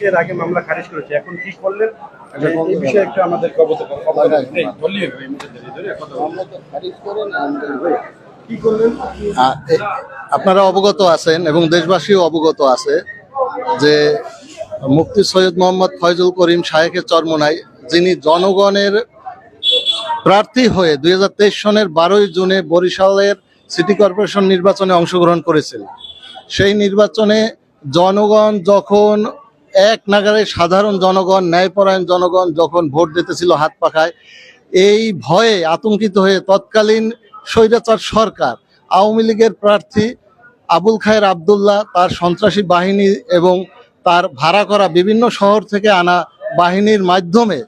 এর আগে মামলা খারিজ করেছে, এখন কি করলেন এই বিষয়ে একটু আমাদেরকে অবগত কি করলেন? আপনারা অবগত আছেন এবং দেশবাসীও অবগত আছে যে মুফতি সৈয়দ মোহাম্মদ ফয়জুল করিম শায়েখে চরমোনাই, যিনি জনগণের প্রার্থী হয়ে 2023 সনের 12ই জুনে বরিশালের সিটি কর্পোরেশন নির্বাচনে অংশগ্রহণ করেছিলেন। সেই নির্বাচনে জনগণ যখন এক নাগারে, সাধারণ জনগণ, ন্যায়পরায়ণ জনগণ যখন ভোট দিতেছিল হাত পাখায়, এই ভয়ে আতঙ্কিত হয়ে তৎকালীন স্বৈরাচার সরকার আওয়ামী লীগের প্রার্থী আবুল খায়ের আবদুল্লাহ তার সন্ত্রাসী বাহিনী এবং তার ভাড়া করা বিভিন্ন শহর থেকে আনা বাহিনীর মাধ্যমে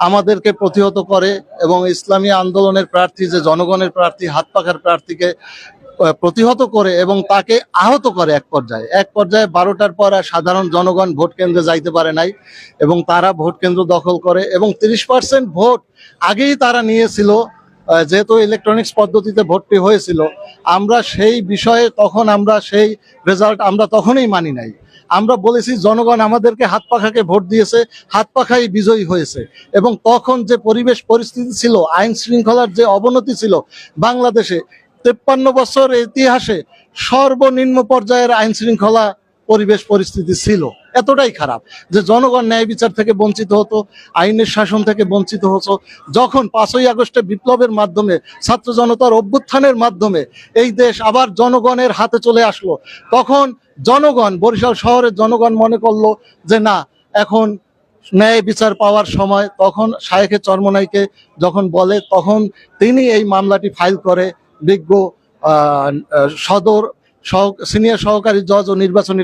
আমাদেরকে প্রতিহত করে এবং ইসলামী আন্দোলনের প্রার্থী, যে জনগণের প্রার্থী, হাত পাখার প্রার্থীকে প্রতিহত করে এবং তাকে আহত করে। এক পর্যায়ে 12টার পর আর সাধারণ জনগণ ভোট কেন্দ্রে যাইতে পারে নাই এবং তারা ভোট কেন্দ্র দখল করে এবং 30% ভোট আগেই তারা নিয়েছিল, যেহেতু ইলেকট্রনিক্স পদ্ধতিতে ভোটটি হয়েছিল। আমরা সেই বিষয়ে তখন সেই রেজাল্ট আমরা তখনই মানি নাই। আমরা বলেছি জনগণ আমাদেরকে হাত পাখাকে ভোট দিয়েছে, হাত পাখাই বিজয়ী হয়েছে। এবং তখন যে পরিস্থিতি ছিল, আইন শৃঙ্খলার যে অবনতি ছিল বাংলাদেশে, 53 বছর ইতিহাসে সর্বনিম্ন পর্যায়ের আইন শৃঙ্খলা পরিস্থিতি ছিল। এতটাই খারাপ যে জনগণ ন্যায় বিচার থেকে বঞ্চিত হতো, আইনের শাসন থেকে বঞ্চিত হতো। যখন 5ই আগস্টে বিপ্লবের মাধ্যমে, ছাত্র জনতার অভ্যুত্থানের মাধ্যমে এই দেশ আবার জনগণের হাতে চলে আসলো, তখন জনগণ, বরিশাল শহরের জনগণ মনে করলো যে না, এখন ন্যায় বিচার পাওয়ার সময়। তখন শায়েখে চরমোনাইকে যখন বলে, তখন তিনি এই মামলাটি ফাইল করে বিজ্ঞ সদর সিনিয়র সহকারী জজ ও নির্বাচনী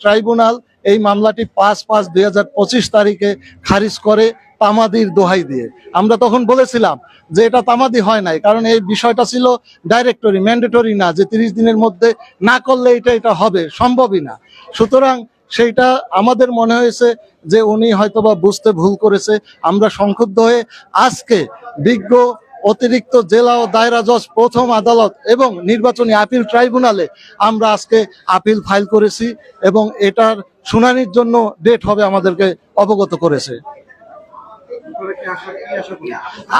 ট্রাইব্যুনাল এই মামলাটি 5/5/2025 তারিখে খারিজ করে তামাদির দোহাই দিয়ে। আমরা তখন বলেছিলাম যে এটা তামাদি হয় নাই, কারণ এই বিষয়টা ছিল ডাইরেক্টরি, ম্যান্ডেটরি না, যে 30 দিনের মধ্যে না করলে এটা হবে, সম্ভবই না। সুতরাং সেইটা আমাদের মনে হয়েছে যে উনি হয়তোবা বুঝতে ভুল করেছে। আমরা সংক্ষুব্ধ হয়ে আজকে বিজ্ঞ অতিরিক্ত জেলা ও দায়রা জজ প্রথম আদালত এবং নির্বাচনী আপিল ট্রাইব্যুনালে আমরা আজকে আপিল ফাইল করেছি এবং এটার শুনানির জন্য ডেট হবে আমাদেরকে অবগত করেছে।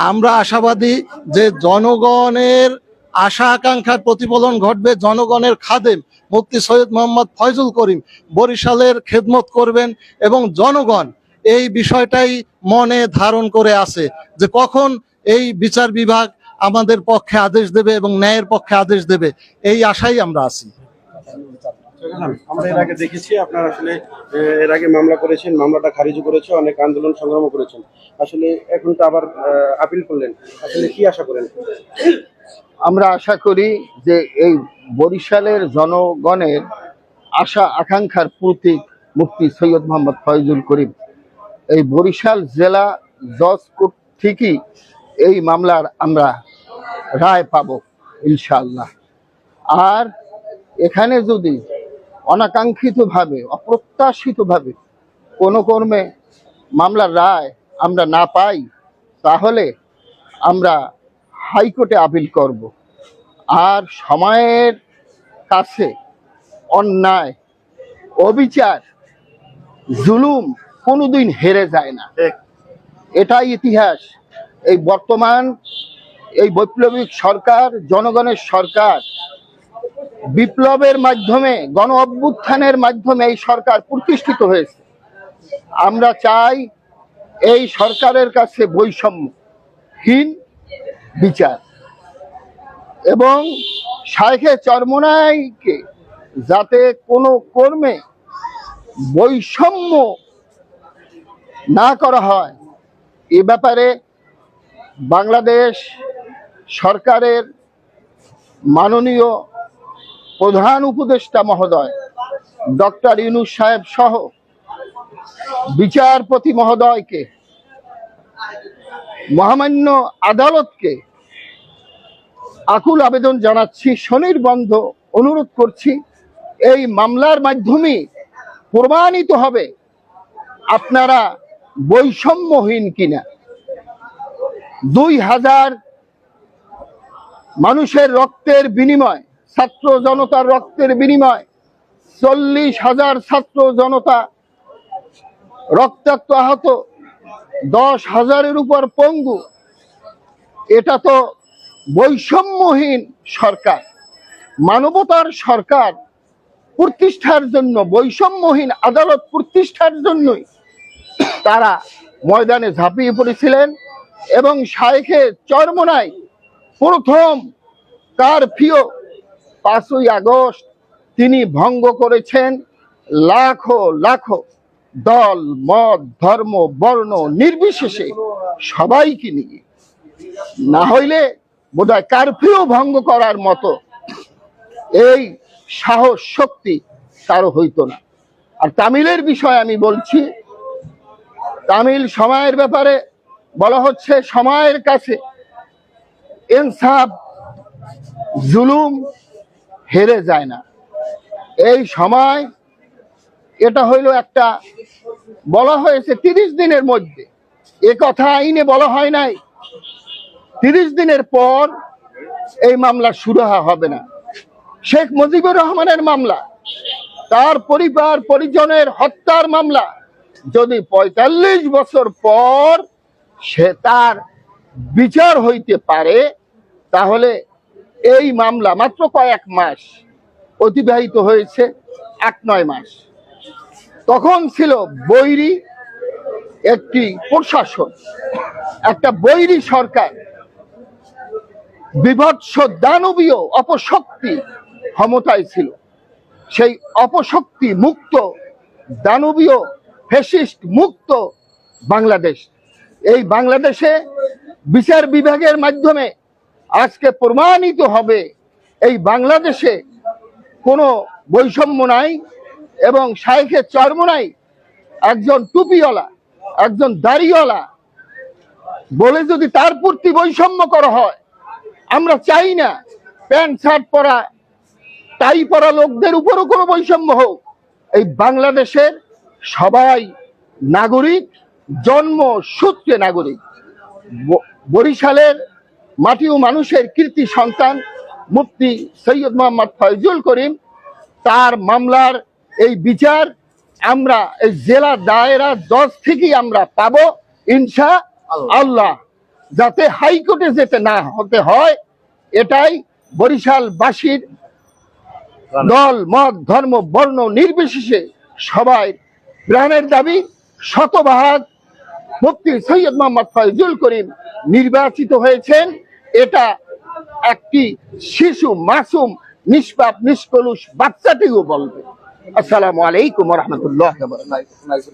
আমরা আশাবাদী যে জনগণের আশা আকাঙ্ক্ষার প্রতিফলন ঘটবে। জনগণের খাদেম মুফতি সৈয়দ মোহাম্মদ ফয়জুল করিম বরিশালের খেদমত করবেন এবং জনগণ এই বিষয়টাই মনে ধারণ করে আছে যে কখন এই বিচার বিভাগ আমাদের পক্ষে আদেশ দেবে এবং ন্যায়ের পক্ষে আদেশ দেবে, এই আশাই আমরা আছি। আমরা এর আগে দেখেছি আপনারা আসলে এর আগে মামলা করেছেন, মামলাটা খারিজ করেছে, অনেক আন্দোলন সংগ্রাম করেছেন। আসলে এখন তো আবার আপিল করলেন, আসলে কি আশা করেন? আমরা আশা করি যে এই বরিশালের জনগণের আশা আকাঙ্ক্ষার প্রতীক মুফতি সৈয়দ মোহাম্মদ ফয়জুল করিম, এই বরিশাল জেলা জজ কোর্ট থেকেই এই মামলার আমরা রায় পাব ইনশাআল্লাহ। আর এখানে যদি অনাকাঙ্ক্ষিতভাবে, অপ্রত্যাশিতভাবে কোনো কর্মে মামলার রায় আমরা না পাই, তাহলে আমরা হাইকোর্টে আপিল করব। আর সময়ের কাছে অন্যায়, অবিচার, জুলুম কোনোদিন হেরে যায় না, এটাই ইতিহাস। এই বর্তমান এই বৈপ্লবিক সরকার, জনগণের সরকার, বিপ্লবের মাধ্যমে, গণ অভ্যুত্থানের মাধ্যমে এই সরকার প্রতিষ্ঠিত হয়েছে। আমরা চাই এই সরকারের কাছে বৈষম্যহীন বিচার এবং শায়েখে চরমোনাইকে যাতে কোনো কর্মে বৈষম্য না করা হয়, এ ব্যাপারে বাংলাদেশ সরকারের মাননীয় প্রধান উপদেষ্টা মহোদয় ডক্টর ইউনূস সাহেব সহ বিচারপতি মহোদয়কে, মহামান্য আদালতকে আকুল আবেদন জানাচ্ছি, স্বনির্বন্ধ অনুরোধ করছি, এই মামলার মাধ্যমে প্রমাণিত হবে আপনারা বৈষম্যহীন কিনা। 2000 মানুষের রক্তের বিনিময়, ছাত্র জনতার রক্তের বিনিময় 40,000 ছাত্র জনতা রক্তাক্ত আহত, 10,000-এর উপর পঙ্গু। এটা তো বৈষম্যহীন সরকার, মানবতার সরকার প্রতিষ্ঠার জন্য, বৈষম্যহীন আদালত প্রতিষ্ঠার জন্যই তারা ময়দানে ঝাঁপিয়ে পড়েছিলেন। এবং শাইখে চরমোনাই প্রথম কারফিউ 5ই আগস্ট তিনি ভঙ্গ করেছেন, লাখো লাখো দল মত ধর্ম বর্ণ নির্বিশেষে সবাইকে নিয়ে। না হইলে বোধহয় কারফিউ ভঙ্গ করার মতো এই সাহস শক্তি কারো হইতো না। আর তামিলের বিষয়ে আমি বলছি, তামিল সময়ের ব্যাপারে বলা হচ্ছে সময়ের কাছে ইনসাফ জুলুম হেরে যায় না। এই সময় এটা হইল একটা, বলা হয়েছে 30 দিনের মধ্যে, এ কথা আইনে বলা হয় নাই 30 দিনের পর এই মামলা শুরু হবে না। শেখ মুজিবুর রহমানের মামলা, তার পরিবার পরিজনের হত্যার মামলা, যদি 45 বছর পর সে তার বিচার হইতে পারে, তাহলে এই মামলা মাত্র কয়েক মাস অতিবাহিত হয়েছে, 8-9 মাস। তখন ছিল বৈরী একটি প্রশাসন, একটা বৈরী সরকার, বিভৎস দানবীয় অপশক্তি ক্ষমতায় ছিল। সেই অপশক্তি মুক্ত, দানবীয় ফ্যাসিস্ট মুক্ত বাংলাদেশ, এই বাংলাদেশে বিচার বিভাগের মাধ্যমে আজকে প্রমাণিত হবে এই বাংলাদেশে কোনো বৈষম্য নাই। এবং শাইখে চরমোনাই একজন টুপিওয়ালা, একজন দাড়িওয়ালা বলে যদি তার প্রতি বৈষম্য করা হয়, আমরা চাই না প্যান্ট শার্ট পরা টাই পরা লোকদের উপরও কোনো বৈষম্য হোক। এই বাংলাদেশের সবাই নাগরিক, জন্ম সূত্রে নাগরিক। বরিশালের মাটি ও মানুষের কীর্তি সন্তান মুফতি সৈয়দ মোহাম্মদ ফয়জুল করিম, তার মামলার এই বিচার আমরা এই জেলা দায়রা জজ থেকেই আমরা পাবো ইনশাআল্লাহ। যাতে হাইকোর্টে যেতে না হতে হয়, এটাই বরিশালবাসীর দল মত ধর্ম বর্ণ নির্বিশেষে সবাই প্রাণের দাবি। শতভাগ মুফতি সৈয়দ মোহাম্মদ ফয়জুল করিম নির্বাচিত হয়েছেন, এটা একটি শিশু মাসুম নিষ্পাপ নিষ্কলুষ বাচ্চাটিও বলবে। আসসালামু আলাইকুম ওয়া রাহমাতুল্লাহি ওয়া বারাকাতুহু।